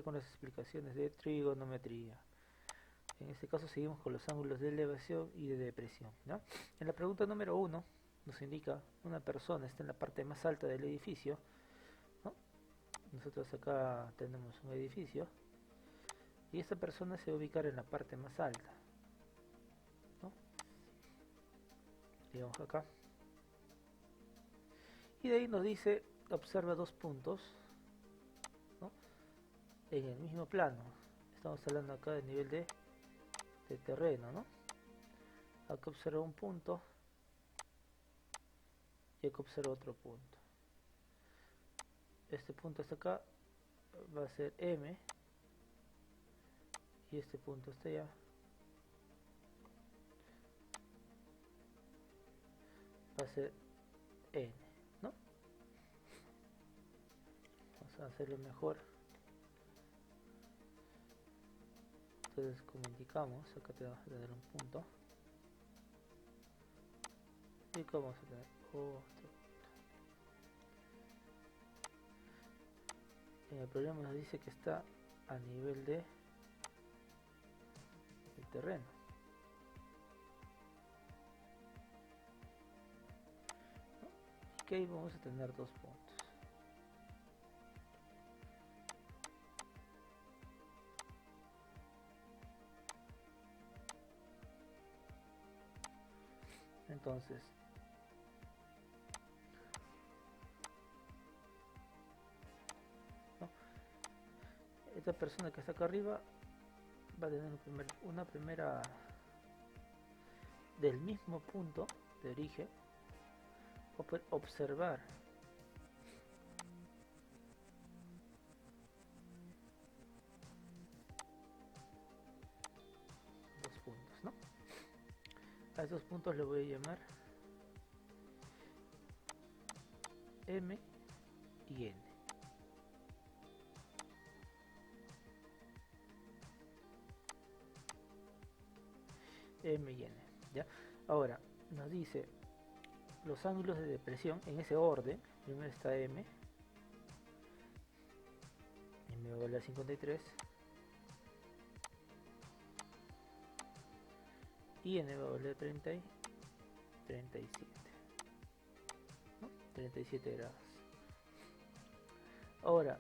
con las explicaciones de trigonometría. En este caso seguimos con los ángulos de elevación y de depresión, ¿no? En la pregunta número 1 nos indica una persona está en la parte más alta del edificio, ¿no? Nosotros acá tenemos un edificio y esta persona se va a ubicar en la parte más alta, ¿no? Digamos acá. Y de ahí nos dice, observa dos puntos, ¿no? En el mismo plano. Estamos hablando acá del nivel de terreno, ¿no? Acá observa un punto y acá observa otro punto. Este punto hasta acá va a ser M y este punto hasta allá va a ser N, ¿no? Vamos a hacerlo mejor. Entonces, como indicamos, acá te vamos a tener un punto y acá vamos a tener otro punto. En el problema nos dice que está a nivel de el terreno. ¿No? Y que ahí vamos a tener dos puntos. Entonces, ¿no? Esta persona que está acá arriba va a tener una primera del mismo punto de origen, va a poder observar dos puntos, ¿no? A esos puntos le voy a llamar M y N. M y N, ¿ya? Ahora, nos dice los ángulos de depresión en ese orden. Primero está M va a valer 53 y N va a valer 37, ¿no? 37 grados. Ahora,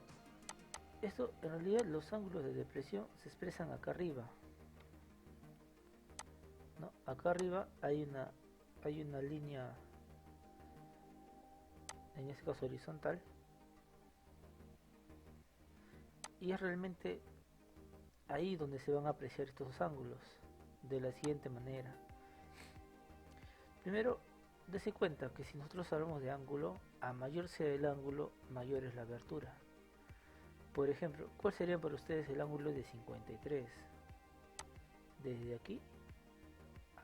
esto en realidad los ángulos de depresión se expresan acá arriba, ¿no? Acá arriba hay una línea, en este caso horizontal, y es realmente ahí donde se van a apreciar estos ángulos de la siguiente manera. Primero, dése cuenta que si nosotros hablamos de ángulo, a mayor sea el ángulo, mayor es la abertura. Por ejemplo, ¿cuál sería para ustedes el ángulo de 53? Desde aquí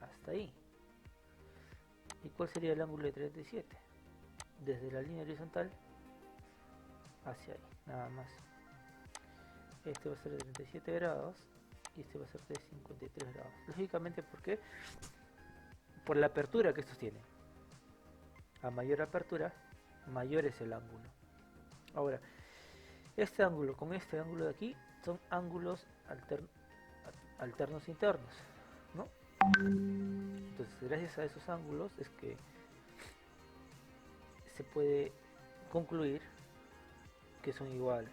hasta ahí. ¿Y cuál sería el ángulo de 37? Desde la línea horizontal hacia ahí, nada más. Este va a ser de 37 grados y este va a ser de 53 grados. Lógicamente, ¿por qué? Por la apertura que estos tienen. A mayor apertura, mayor es el ángulo. Ahora, este ángulo con este ángulo de aquí son ángulos alternos internos, ¿no? Entonces, gracias a esos ángulos es que se puede concluir que son iguales.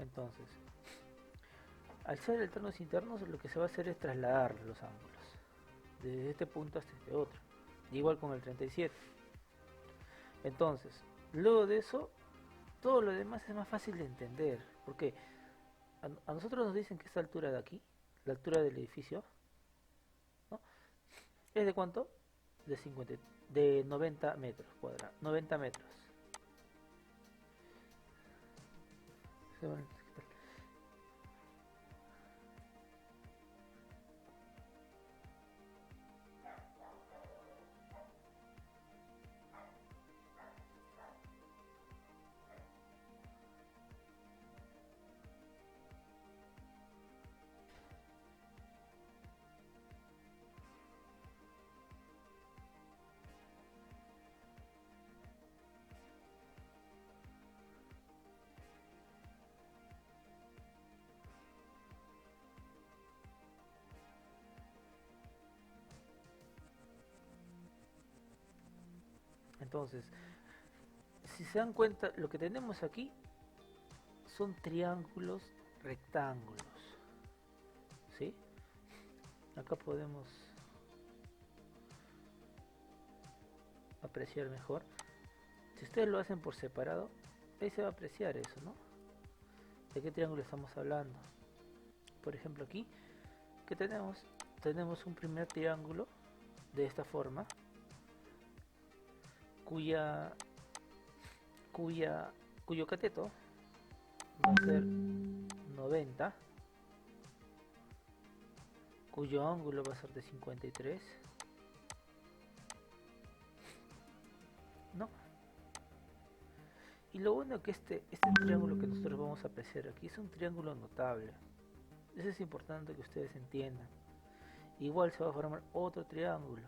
Entonces, al ser alternos internos, lo que se va a hacer es trasladar los ángulos desde este punto hasta este otro, igual con el 37. Entonces, luego de eso, todo lo demás es más fácil de entender, porque a nosotros nos dicen que esta altura de aquí, la altura del edificio, ¿no? ¿Es de cuánto? De 90 metros cuadrados, 90 metros. Entonces, si se dan cuenta, lo que tenemos aquí son triángulos rectángulos, ¿sí? Acá podemos apreciar mejor. Si ustedes lo hacen por separado, ahí se va a apreciar eso, ¿no? ¿De qué triángulo estamos hablando? Por ejemplo, aquí, ¿qué tenemos? Tenemos un primer triángulo de esta forma, cuyo cateto va a ser 90, cuyo ángulo va a ser de 53, ¿no? Y lo bueno que este triángulo que nosotros vamos a apreciar aquí es un triángulo notable. Eso es importante que ustedes entiendan. Igual se va a formar otro triángulo.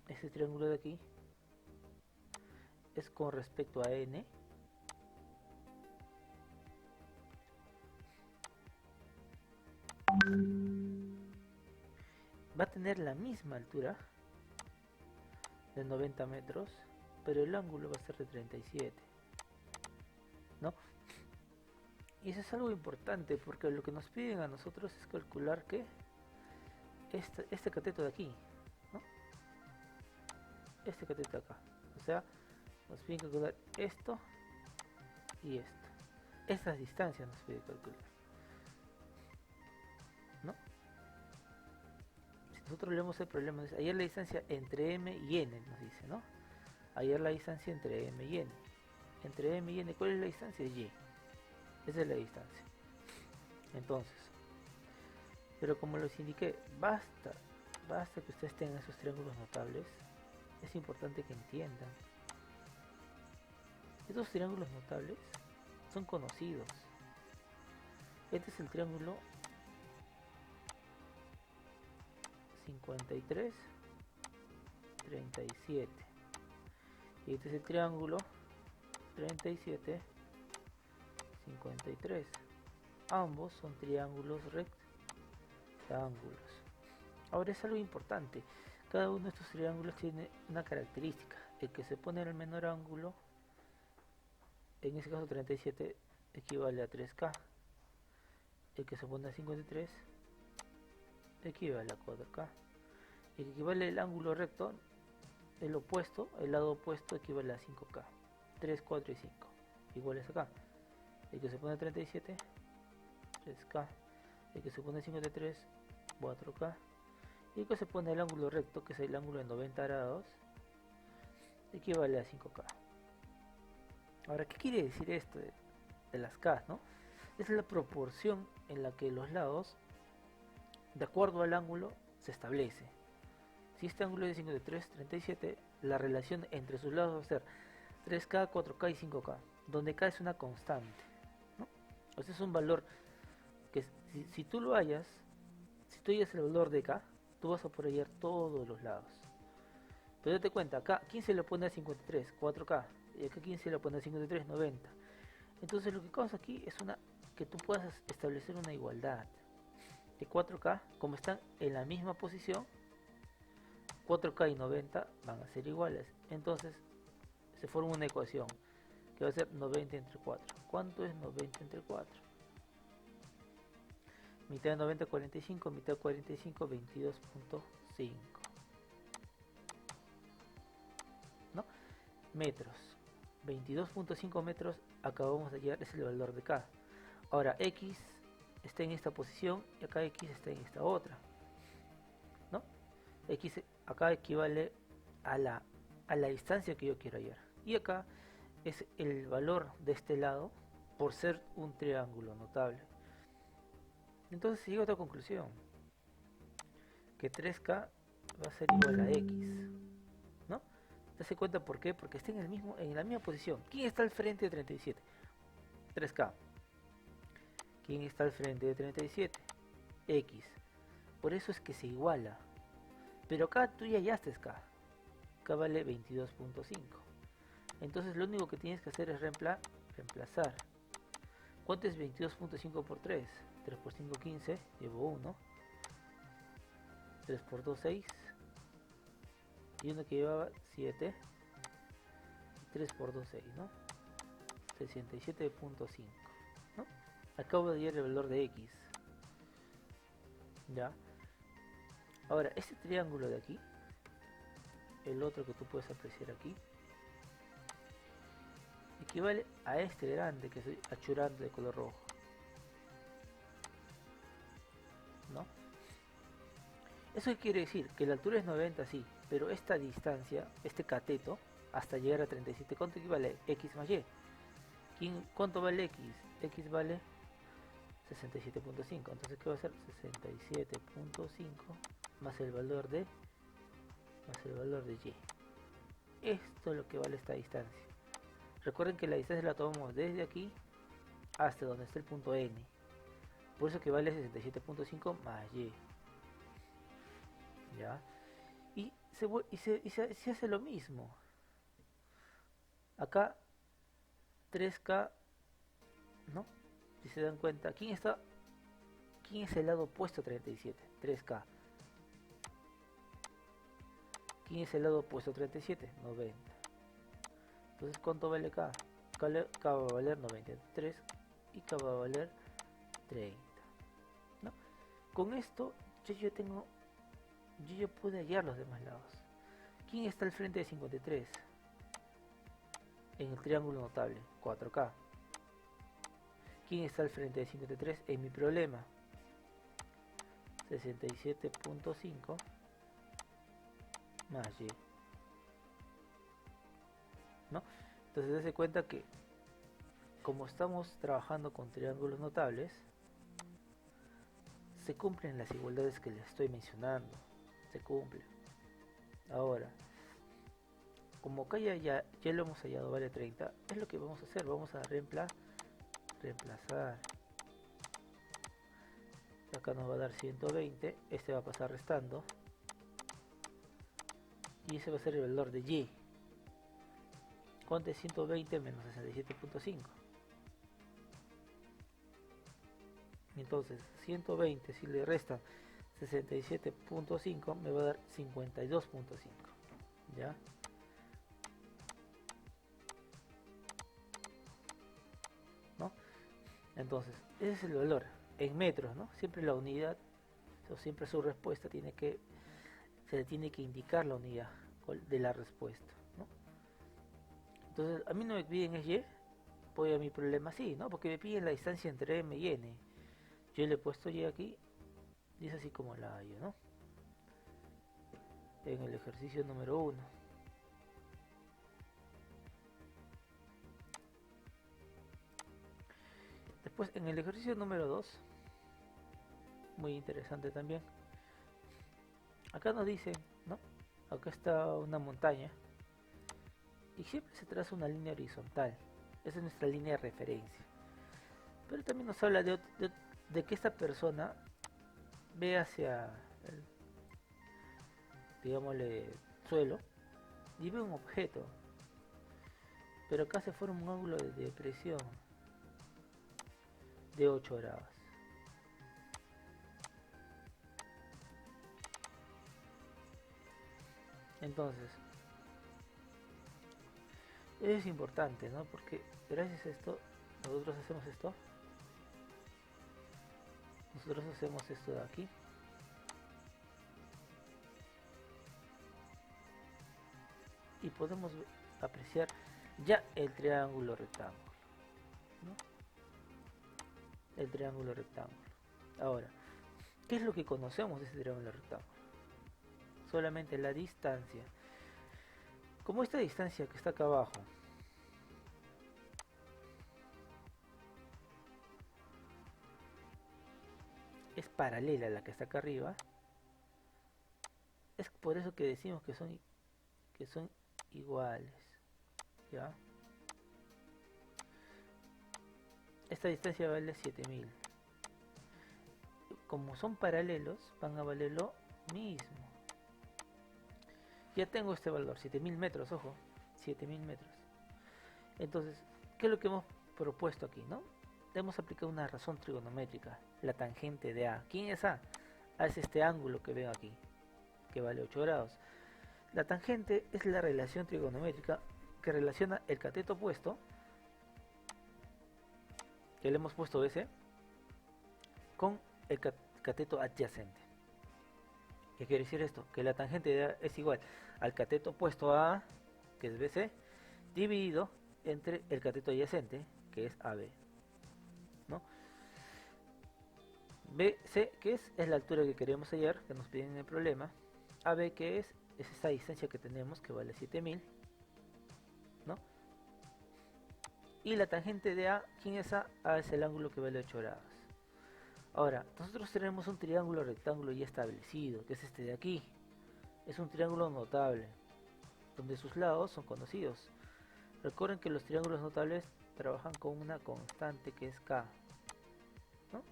Este triángulo de aquí es con respecto a n. Va a tener la misma altura de 90 metros, pero el ángulo va a ser de 37, ¿no? Y eso es algo importante porque lo que nos piden a nosotros es calcular que este cateto de aquí, ¿no? Este cateto de acá, o sea, nos piden calcular esto y esto. Estas distancias nos piden calcular, ¿no? Si nosotros leemos el problema, dice, hallar la distancia entre m y n, nos dice, ¿no? Hallar la distancia entre m y n. Entre m y n, ¿cuál es la distancia? Y. Esa es la distancia. Entonces, pero como les indiqué, basta que ustedes tengan esos triángulos notables. Es importante que entiendan. Estos triángulos notables son conocidos. Este es el triángulo 53, 37. Y este es el triángulo 37, 53. Ambos son triángulos rectángulos. Ahora es algo importante. Cada uno de estos triángulos tiene una característica. El que se pone en el menor ángulo, en este caso 37, equivale a 3K. El que se pone a 53 equivale a 4K. El que equivale al ángulo recto, el opuesto, el lado opuesto equivale a 5K. 3, 4 y 5 iguales acá. El que se pone a 37, 3K. El que se pone a 53, 4K. Y el que se pone el ángulo recto, que es el ángulo de 90 grados, equivale a 5K. Ahora, ¿qué quiere decir esto de las K, ¿no? Es la proporción en la que los lados, de acuerdo al ángulo, se establece. Si este ángulo es de 53, 37, la relación entre sus lados va a ser 3K, 4K y 5K, donde K es una constante, ¿no? O sea, es un valor que si tú lo hallas, si tú hallas el valor de K, tú vas a poder hallar todos los lados. Pero date cuenta, acá, ¿quién se le pone a 53? 4K. Y acá, ¿quién se le pone a 53? 90. Entonces lo que causa aquí es que tú puedas establecer una igualdad. De 4K, como están en la misma posición, 4K y 90 van a ser iguales. Entonces se forma una ecuación que va a ser 90 entre 4. ¿Cuánto es 90 entre 4? Mitad de 90, 45, mitad de 45, 22.5. ¿No? Metros. 22.5 metros acabamos de hallar, es el valor de K. Ahora X está en esta posición y acá X está en esta otra, ¿no? X acá equivale a la distancia que yo quiero hallar. Y acá es el valor de este lado por ser un triángulo notable. Entonces se llega a otra conclusión, que 3K va a ser igual a X, ¿no? ¿Te das cuenta por qué? Porque está en la misma posición. ¿Quién está al frente de 37? 3K. ¿Quién está al frente de 37? X. Por eso es que se iguala. Pero acá tú ya hallaste K. K vale 22.5. Entonces lo único que tienes que hacer es reemplazar. ¿Cuánto es 22.5 por 3? 3 por 5, 15. Llevo 1. 3 por 2, 6. y uno que llevaba 7, 3 por 2, 6, ¿no? 67.5, ¿no? Acabo de hallar el valor de x. Ya. Ahora, este triángulo de aquí, el otro que tú puedes apreciar aquí, equivale a este grande que estoy achurando de color rojo, ¿no? ¿Eso qué quiere decir? Que la altura es 90, sí, pero esta distancia, este cateto, hasta llegar a 37, ¿cuánto equivale? X más Y. ¿Cuánto vale X? X vale 67.5. Entonces, ¿qué va a ser? 67.5 más el valor de Y. Esto es lo que vale esta distancia. Recuerden que la distancia la tomamos desde aquí hasta donde está el punto N. Por eso que vale 67.5 más Y. ¿Ya? Y se hace lo mismo. Acá 3K, ¿no? Si se dan cuenta, ¿quién es el lado opuesto a 37? 3K. ¿Quién es el lado opuesto a 37? 90. Entonces, ¿cuánto vale K? K va a valer 93 y K va a valer 30. ¿No? Con esto yo ya pude hallar los demás lados. ¿Quién está al frente de 53? En el triángulo notable, 4K. ¿Quién está al frente de 53 en mi problema? 67.5 más Y. ¿No? Entonces, dése cuenta que como estamos trabajando con triángulos notables, se cumplen las igualdades que les estoy mencionando. Se cumplen. Ahora, como acá ya lo hemos hallado, vale 30, es lo que vamos a hacer. Vamos a reemplazar. Acá nos va a dar 120. Este va a pasar restando. Y ese va a ser el valor de Y. ¿Cuánto es 120 menos 67.5? Entonces, 120 si le restan 67.5 me va a dar 52.5. ¿Ya? ¿No? Entonces, ese es el valor en metros, ¿no? Siempre la unidad, o siempre su respuesta se le tiene que indicar la unidad de la respuesta, ¿no? Entonces, a mí no me piden es Y, pues a mi problema sí, ¿no? Porque me piden la distancia entre M y N. Yo le he puesto Y aquí y es así como la hallo, ¿no? En el ejercicio número 1. Después en el ejercicio número 2, muy interesante también. Acá nos dice, ¿no? Acá está una montaña y siempre se traza una línea horizontal. Esa es nuestra línea de referencia. Pero también nos habla de que esta persona ve hacia el, digámosle, suelo y ve un objeto. Pero acá se forma un ángulo de depresión de 8 grados. Entonces, es importante, ¿no? Porque gracias a esto, nosotros hacemos esto. Nosotros hacemos esto de aquí. Y podemos apreciar ya el triángulo rectángulo, ¿no? El triángulo rectángulo. Ahora, ¿qué es lo que conocemos de ese triángulo rectángulo? Solamente la distancia. Como esta distancia que está acá abajo es paralela a la que está acá arriba, es por eso que decimos que son iguales, ¿ya? Esta distancia vale 7000. Como son paralelos, van a valer lo mismo. Ya tengo este valor, 7000 metros, ojo, 7000 metros. Entonces, ¿qué es lo que hemos propuesto aquí, no? Hemos aplicado una razón trigonométrica, la tangente de A. ¿Quién es A? A es este ángulo que ven aquí, que vale 8 grados. La tangente es la relación trigonométrica que relaciona el cateto opuesto, que le hemos puesto S, con el cateto adyacente. ¿Qué quiere decir esto? Que la tangente de A es igual al cateto opuesto a A, que es BC, dividido entre el cateto adyacente, que es AB, ¿no? BC, ¿qué es? Es la altura que queremos hallar, que nos piden en el problema. AB, ¿qué es? Es esta distancia que tenemos, que vale 7000, ¿no? Y la tangente de A, ¿quién es A? A es el ángulo que vale 8 grados. Ahora, nosotros tenemos un triángulo rectángulo ya establecido, que es este de aquí. Es un triángulo notable, donde sus lados son conocidos. Recuerden que los triángulos notables trabajan con una constante que es K, ¿no?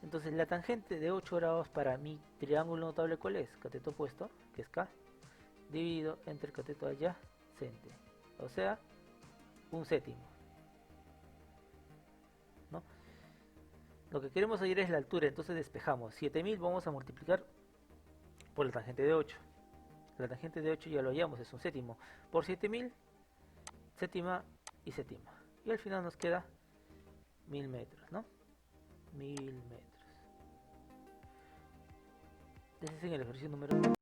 Entonces la tangente de 8 grados para mi triángulo notable, ¿cuál es? Cateto opuesto, que es K, dividido entre el cateto adyacente, o sea, un séptimo, ¿no? Lo que queremos hallar es la altura, entonces despejamos. 7000 vamos a multiplicar por la tangente de 8. La tangente de 8 ya lo hallamos, es un séptimo. Por 7000, séptima y séptima. Y al final nos queda 1000 metros, ¿no? 1000 metros. Ese es en el ejercicio número 1.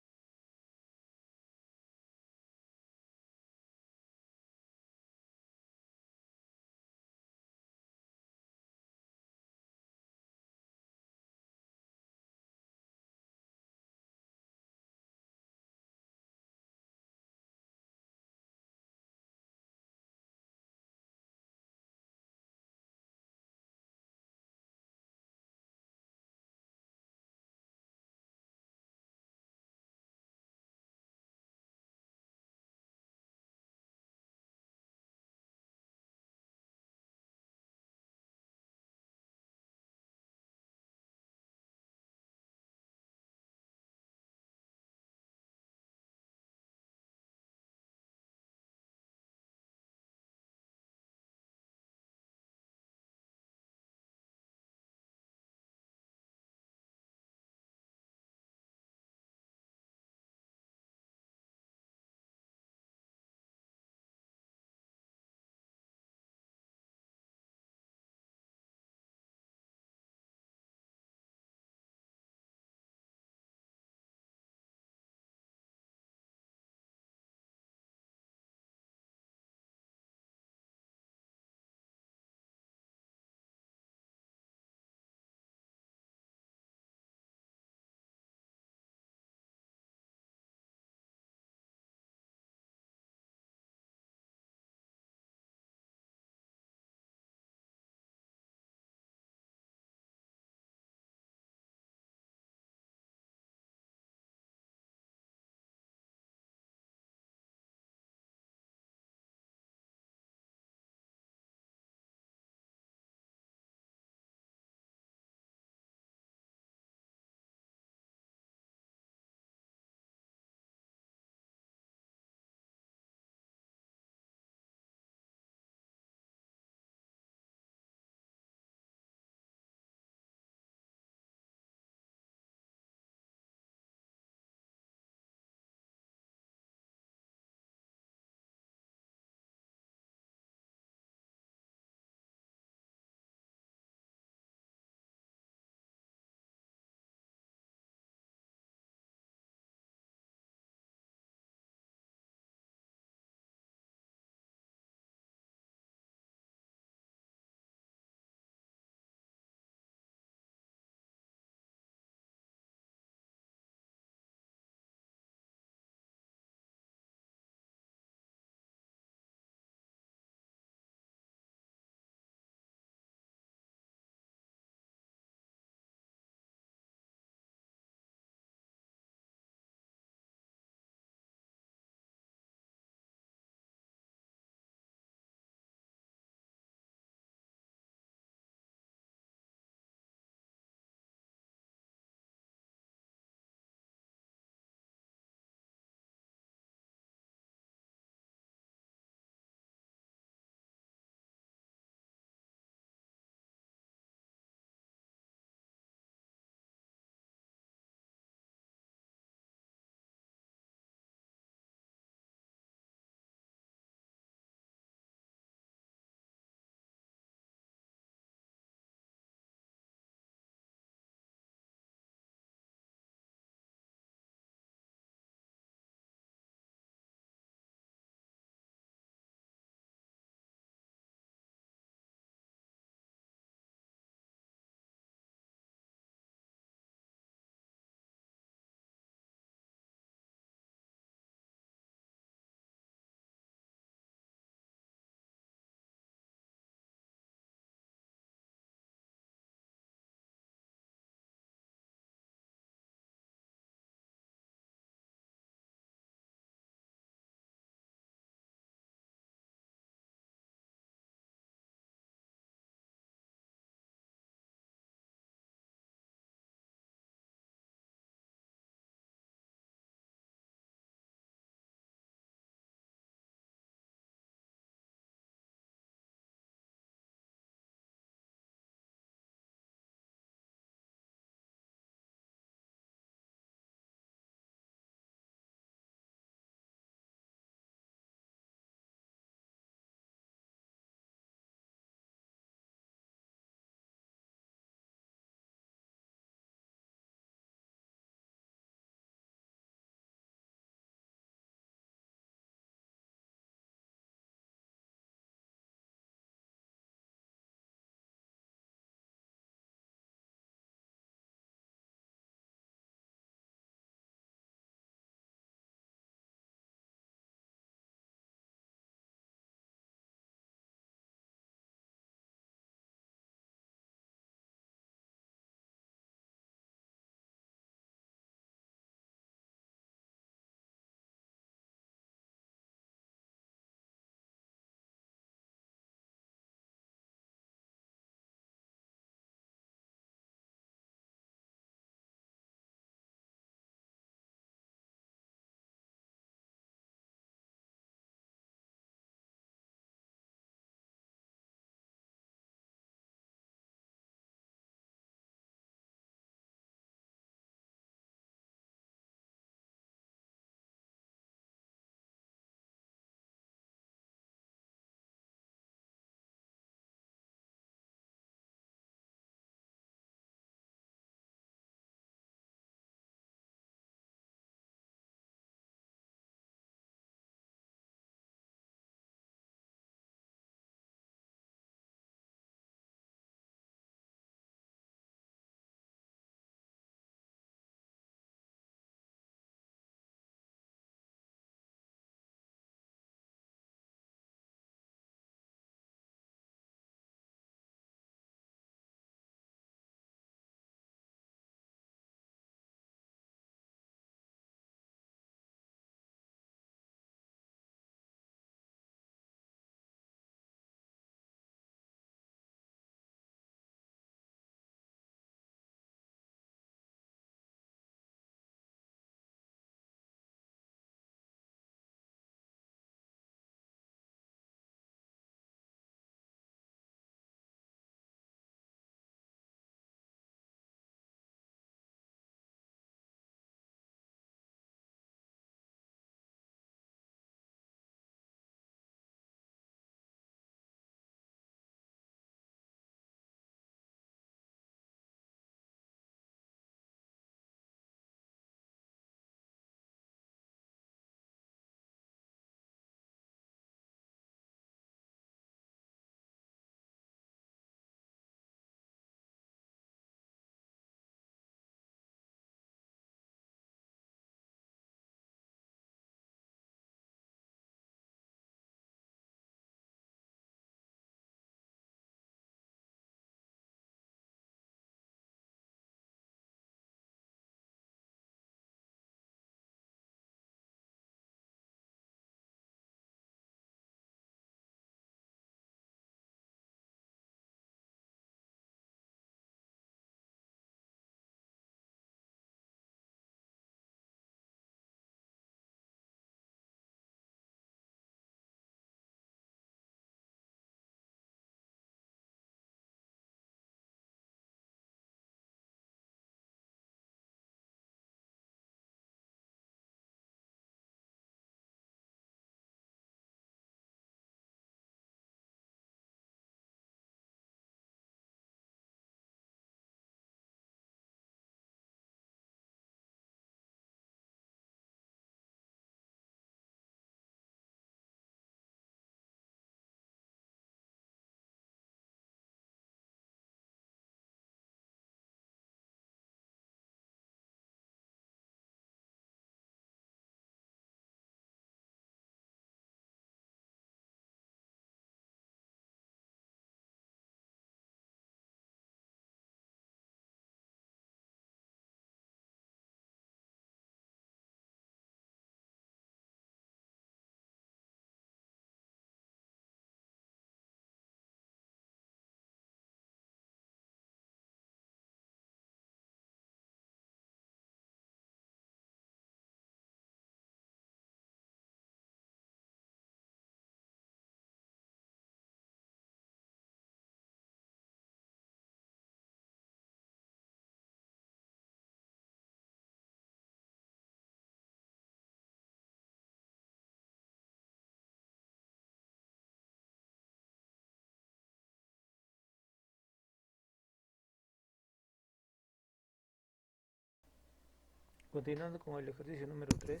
Continuando con el ejercicio número 3,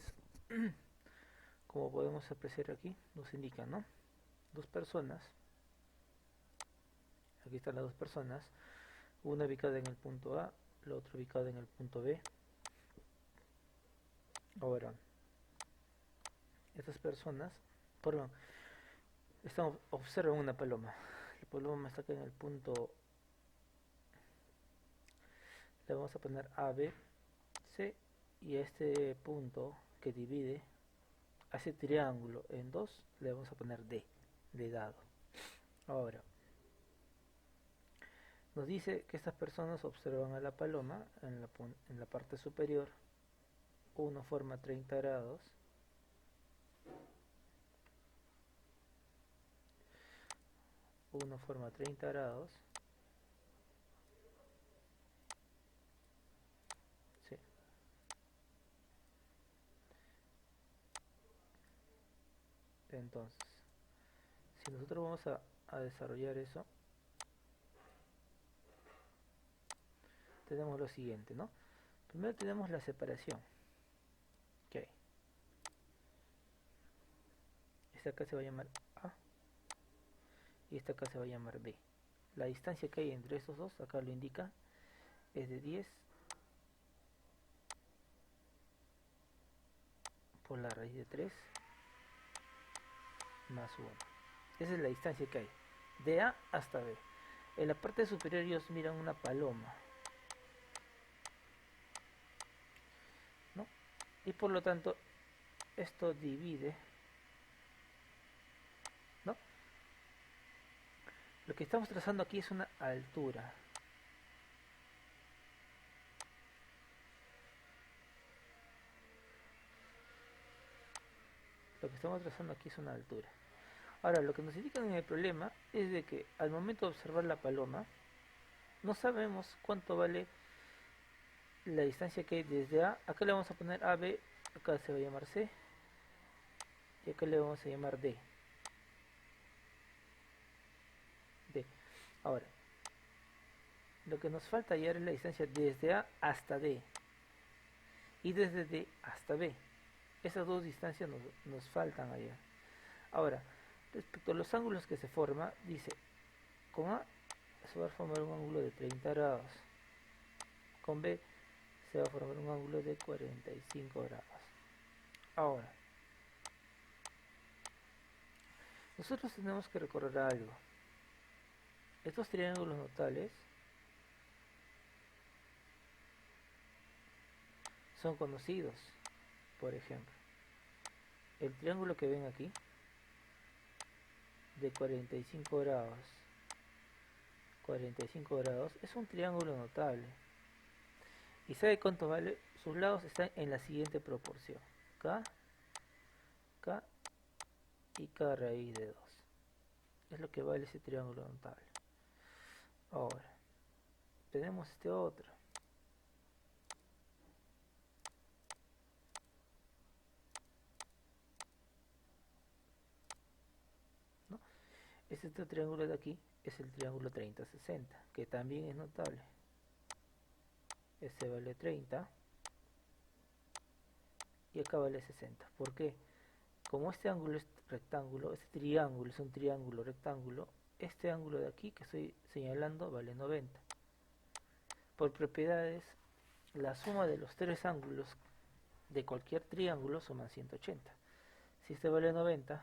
como podemos apreciar aquí, nos indica, ¿no? Dos personas, aquí están las dos personas, una ubicada en el punto A, la otra ubicada en el punto B. Ahora, estas personas, perdón, observan una paloma. La paloma está acá en el punto, le vamos a poner A, B, C, y a este punto que divide a ese triángulo en dos le vamos a poner D, de dado. Ahora, nos dice que estas personas observan a la paloma en la parte superior. Uno forma 30 grados, uno forma 30 grados, sí. Entonces, si nosotros vamos a desarrollar eso, tenemos lo siguiente, ¿no? Primero tenemos la separación. Ok. Esta acá se va a llamar A y esta acá se va a llamar B. La distancia que hay entre estos dos, acá lo indica, es de 10 por la raíz de 3 más 1. Esa es la distancia que hay, de A hasta B. En la parte superior ellos miran una paloma, ¿no? Y por lo tanto, esto divide, ¿no? Lo que estamos trazando aquí es una altura. Lo que estamos trazando aquí es una altura. Ahora, lo que nos indican en el problema es de que al momento de observar la paloma, no sabemos cuánto vale la distancia que hay desde A. Acá le vamos a poner AB, acá se va a llamar C, y acá le vamos a llamar D. D. Ahora, lo que nos falta hallar es la distancia desde A hasta D y desde D hasta B. Esas dos distancias nos faltan hallar. Ahora, respecto a los ángulos que se forma, dice, con A se va a formar un ángulo de 30 grados, con B se va a formar un ángulo de 45 grados. Ahora, nosotros tenemos que recordar algo. Estos triángulos notales son conocidos. Por ejemplo, el triángulo que ven aquí, de 45 grados, 45 grados, es un triángulo notable. ¿Y sabe cuánto vale? Sus lados están en la siguiente proporción: K, K y K raíz de 2. Es lo que vale ese triángulo notable. Ahora, tenemos este otro. ¿No? Este triángulo de aquí es el triángulo 30-60, que también es notable. Este vale 30 y acá vale 60. ¿Por qué? Como este ángulo es rectángulo, este triángulo es un triángulo rectángulo, este ángulo de aquí que estoy señalando vale 90. Por propiedades, la suma de los tres ángulos de cualquier triángulo suman 180. Si este vale 90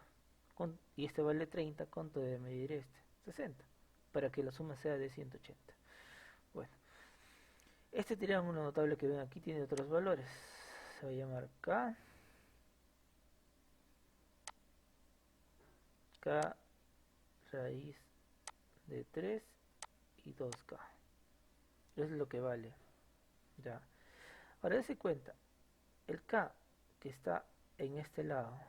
y este vale 30, ¿cuánto debe medir este? 60, para que la suma sea de 180. Bueno, este triángulo notable que ven aquí tiene otros valores. Se va a llamar K, K raíz de 3 y 2K. Eso es lo que vale. Ya. Ahora dése cuenta, el K que está en este lado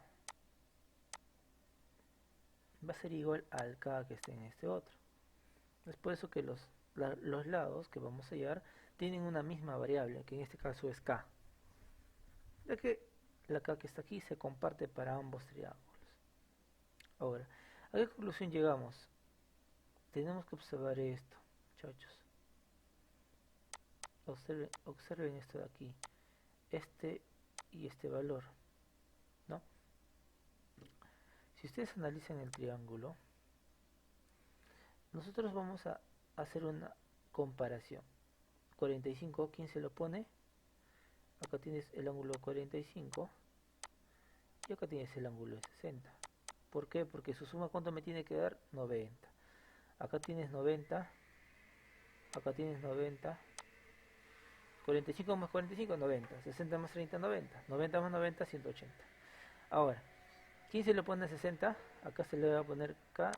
va a ser igual al K que está en este otro. Es por eso que los lados que vamos a hallar tienen una misma variable, que en este caso es K, ya que la K que está aquí se comparte para ambos triángulos. Ahora, ¿a qué conclusión llegamos? Tenemos que observar esto, muchachos. Observen esto de aquí. este y este valor, ¿no? Si ustedes analizan el triángulo, nosotros vamos a hacer una comparación. 45, ¿quién se lo pone? Acá tienes el ángulo 45 y acá tienes el ángulo de 60. ¿Por qué? Porque su suma, ¿cuánto me tiene que dar? 90. Acá tienes 90, acá tienes 90. 45 más 45, 90. 60 más 30, 90. 90 más 90, 180. Ahora, ¿quién se le pone a 60? Acá se le va a poner K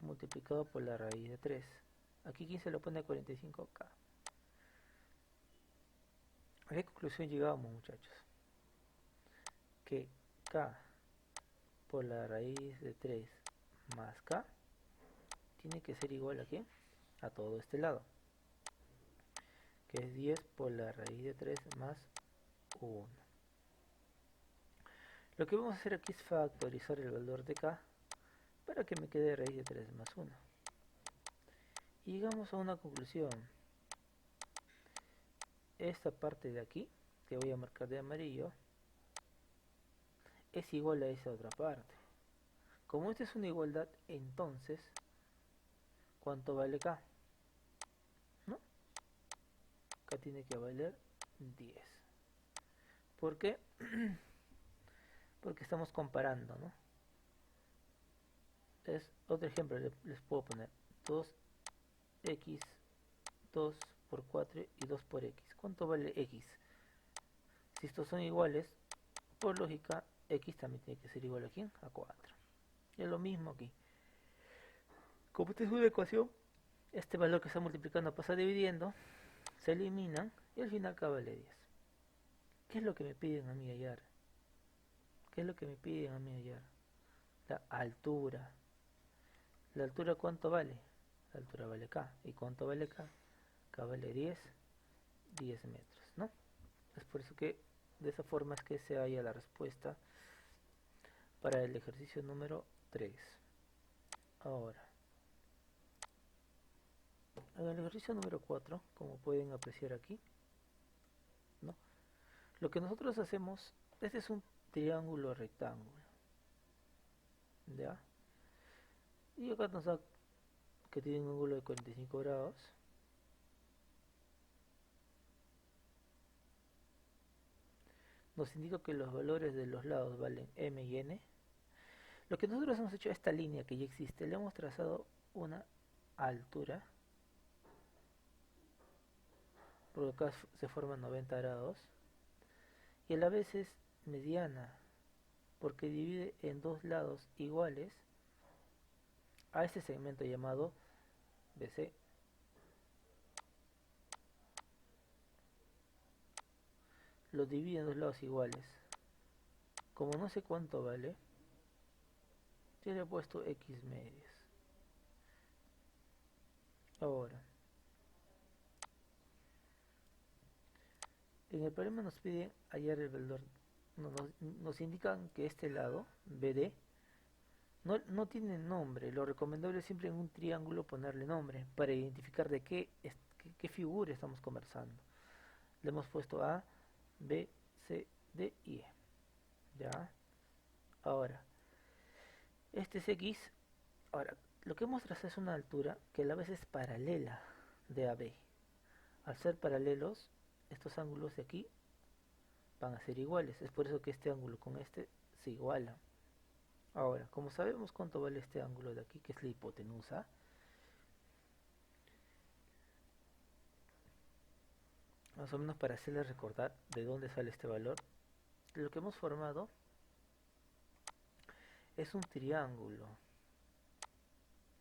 multiplicado por la raíz de 3. Aquí, ¿quién se lo pone a 45? K. ¿A qué conclusión llegamos, muchachos? Que K por la raíz de 3 más K tiene que ser igual a ¿quién? A todo este lado, que es 10 por la raíz de 3 más 1. Lo que vamos a hacer aquí es factorizar el valor de K para que me quede raíz de 3 más 1. Y llegamos a una conclusión. Esta parte de aquí, que voy a marcar de amarillo, es igual a esa otra parte. Como esta es una igualdad, entonces, ¿cuánto vale K? ¿No? K tiene que valer 10. ¿Por qué? Porque estamos comparando, ¿no? Es otro ejemplo, les puedo poner 2x, 2 por 4 y 2 por x. ¿Cuánto vale x? Si estos son iguales, por lógica, x también tiene que ser igual a ¿quién? A 4. Y es lo mismo aquí. Como esta es una ecuación, este valor que está multiplicando pasa dividiendo, se eliminan y al final acá vale 10. ¿Qué es lo que me piden a mí hallar? ¿Qué es lo que me piden a mí hallar? La altura. ¿La altura cuánto vale? La altura vale K. ¿Y cuánto vale K? K vale 10 metros, ¿no? Es por eso que de esa forma es que se halla la respuesta para el ejercicio número 3. Ahora, en el ejercicio número 4, como pueden apreciar aquí, ¿no? Lo que nosotros hacemos, este es un triángulo rectángulo, ¿ya? Y acá nos da que tiene un ángulo de 45 grados. Nos indica que los valores de los lados valen m y n. Lo que nosotros hemos hecho a esta línea que ya existe, le hemos trazado una altura, porque acá se forman 90 grados, y a la vez es mediana, porque divide en dos lados iguales a este segmento llamado BC. Lo divide en dos lados iguales. Como no sé cuánto vale, yo le he puesto x medias. Ahora, en el problema nos piden hallar el valor, nos indican que este lado, BD, no tiene nombre. Lo recomendable es siempre en un triángulo ponerle nombre para identificar de qué figura estamos conversando. Le hemos puesto A, B, C, D y E. ¿Ya? Ahora, este es X. Ahora, lo que hemos trazado es una altura que a la vez es paralela de AB. Al ser paralelos, estos ángulos de aquí van a ser iguales. Es por eso que este ángulo con este se igualan. Ahora, como sabemos cuánto vale este ángulo de aquí, que es la hipotenusa, más o menos para hacerles recordar de dónde sale este valor, lo que hemos formado es un triángulo,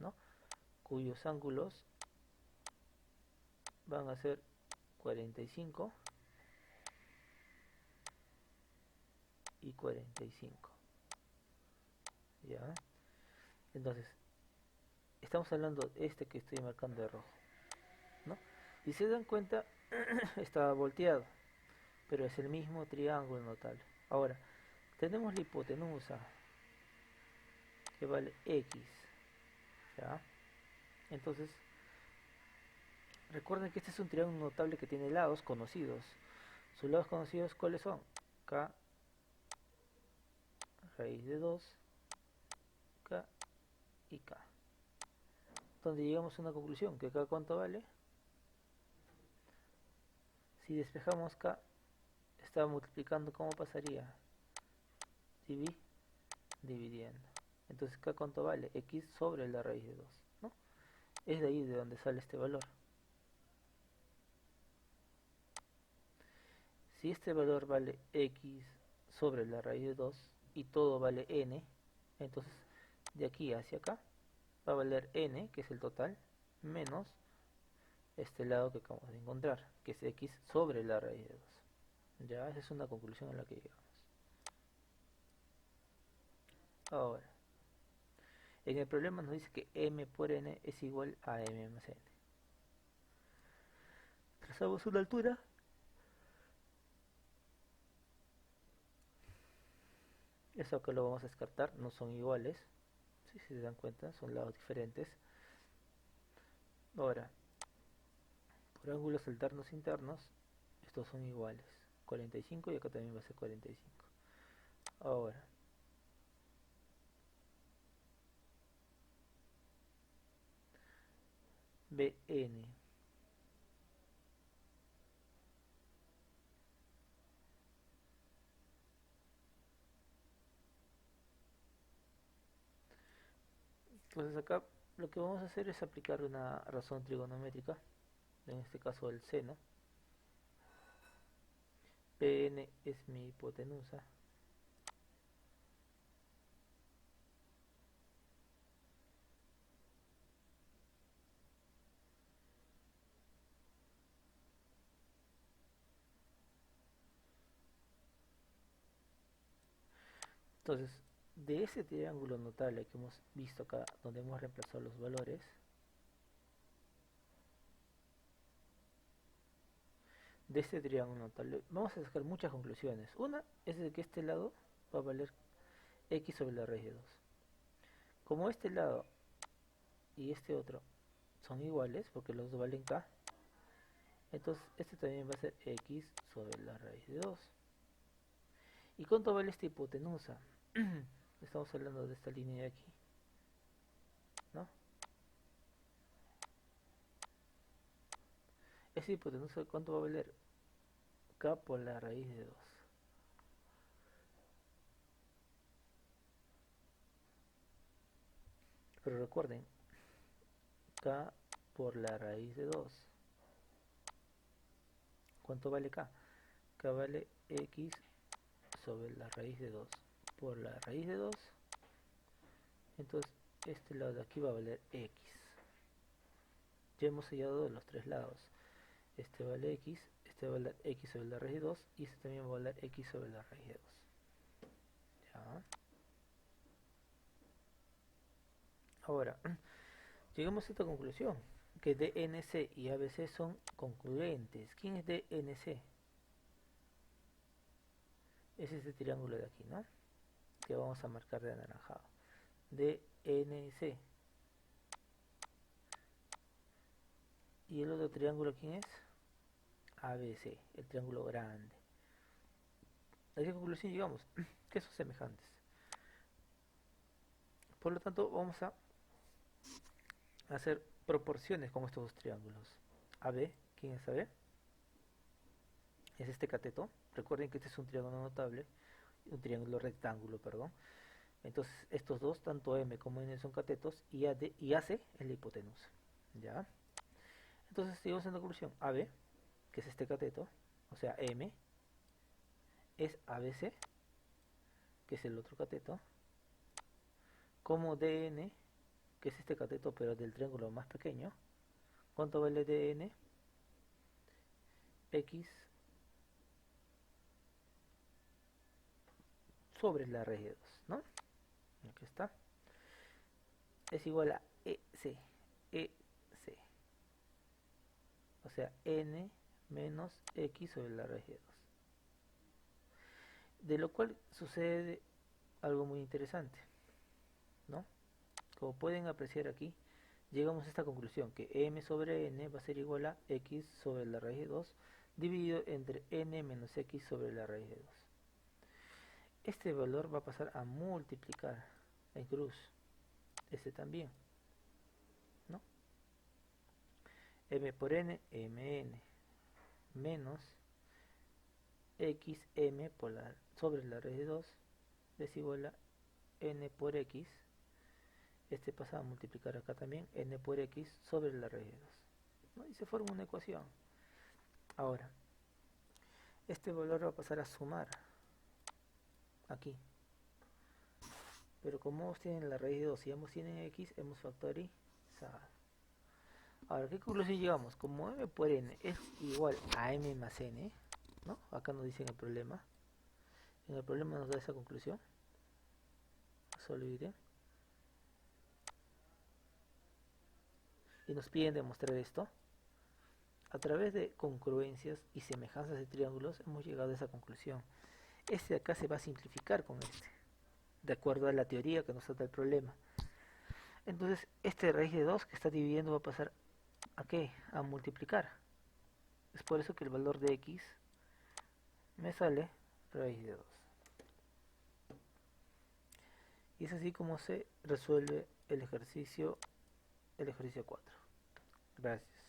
¿no? Cuyos ángulos van a ser 45 y 45. ¿Ya? Entonces, estamos hablando de este que estoy marcando de rojo, ¿no? Si se dan cuenta, está volteado, pero es el mismo triángulo notable. Ahora, tenemos la hipotenusa, que vale x, ¿ya? Entonces, recuerden que este es un triángulo notable que tiene lados conocidos. Sus lados conocidos, ¿cuáles son? K raíz de 2, K y K. Donde llegamos a una conclusión, que K ¿cuánto vale? Si despejamos K, está multiplicando, ¿cómo pasaría? Dividiendo. Entonces K ¿cuánto vale? X sobre la raíz de 2, ¿no? Es de ahí de donde sale este valor. Si este valor vale X sobre la raíz de 2 y todo vale N, entonces de aquí hacia acá va a valer N, que es el total, menos este lado que acabamos de encontrar, que es X sobre la raíz de 2. Ya, esa es una conclusión a la que llegamos. Ahora, en el problema nos dice que M por N es igual a M más N. Trazamos una altura. Eso acá lo vamos a descartar, no son iguales. Si se dan cuenta, son lados diferentes. Ahora, por ángulos alternos internos, estos son iguales. 45 y acá también va a ser 45. Ahora, BN entonces acá lo que vamos a hacer es aplicar una razón trigonométrica, en este caso el seno. Pn es mi hipotenusa. Entonces, de ese triángulo notable que hemos visto acá, donde hemos reemplazado los valores, de este triángulo notable, vamos a sacar muchas conclusiones. Una es de que este lado va a valer x sobre la raíz de 2. Como este lado y este otro son iguales, porque los dos valen k, entonces este también va a ser x sobre la raíz de 2. ¿Y cuánto vale esta hipotenusa? Estamos hablando de esta línea de aquí, ¿no? Esta hipotenusa, ¿cuánto va a valer? K por la raíz de 2. Pero recuerden, K por la raíz de 2. ¿Cuánto vale K? K vale X sobre la raíz de 2 por la raíz de 2. Entonces este lado de aquí va a valer X. Ya hemos hallado de los tres lados. Este vale X, este va a valer X sobre la raíz de 2 y este también va a valer X sobre la raíz de 2. ¿Ya? Ahora, llegamos a esta conclusión, que DNC y ABC son concluyentes. ¿Quién es DNC? Es este triángulo de aquí, ¿no? Que vamos a marcar de anaranjado. DNC. ¿Y el otro triángulo quién es? ABC, el triángulo grande. ¿A qué conclusión llegamos? Que son semejantes. Por lo tanto, vamos a hacer proporciones con estos dos triángulos. AB, ¿quién es AB? Es este cateto. Recuerden que este es un triángulo notable, un triángulo rectángulo, perdón. Entonces, estos dos, tanto M como N, son catetos y AD y AC es la hipotenusa. ¿Ya? Entonces, llegamos a la conclusión. AB, que es este cateto, o sea, M, es ABC, que es el otro cateto, como DN, que es este cateto pero del triángulo más pequeño. ¿Cuánto vale DN? X sobre la raíz de 2, ¿no? Aquí está. Es igual a EC, EC, o sea, N menos X sobre la raíz de 2. De lo cual sucede algo muy interesante, ¿no? Como pueden apreciar aquí, llegamos a esta conclusión, que M sobre N va a ser igual a X sobre la raíz de 2, dividido entre n menos x sobre la raíz de 2. Este valor va a pasar a multiplicar en cruz, este también, ¿no? M por n, mn, menos xm por sobre la raíz de 2 es igual a n por x, este pasa a multiplicar acá también, n por x sobre la raíz de 2, ¿no? Y se forma una ecuación. Ahora, este valor va a pasar a sumar aquí, pero como ambos tienen la raíz de 2 y ambos tienen x, hemos factorizado. Ahora, ¿qué conclusión llegamos? Como m por n es igual a m más n, ¿no? Acá nos dice en el problema nos da esa conclusión. Solo diré. Y nos piden demostrar esto. A través de congruencias y semejanzas de triángulos hemos llegado a esa conclusión. Este de acá se va a simplificar con este, de acuerdo a la teoría que nos trata el problema. Entonces, este raíz de 2 que está dividiendo va a pasar ¿a qué? A multiplicar. Es por eso que el valor de x me sale raíz de 2. Y es así como se resuelve el ejercicio 4. Gracias.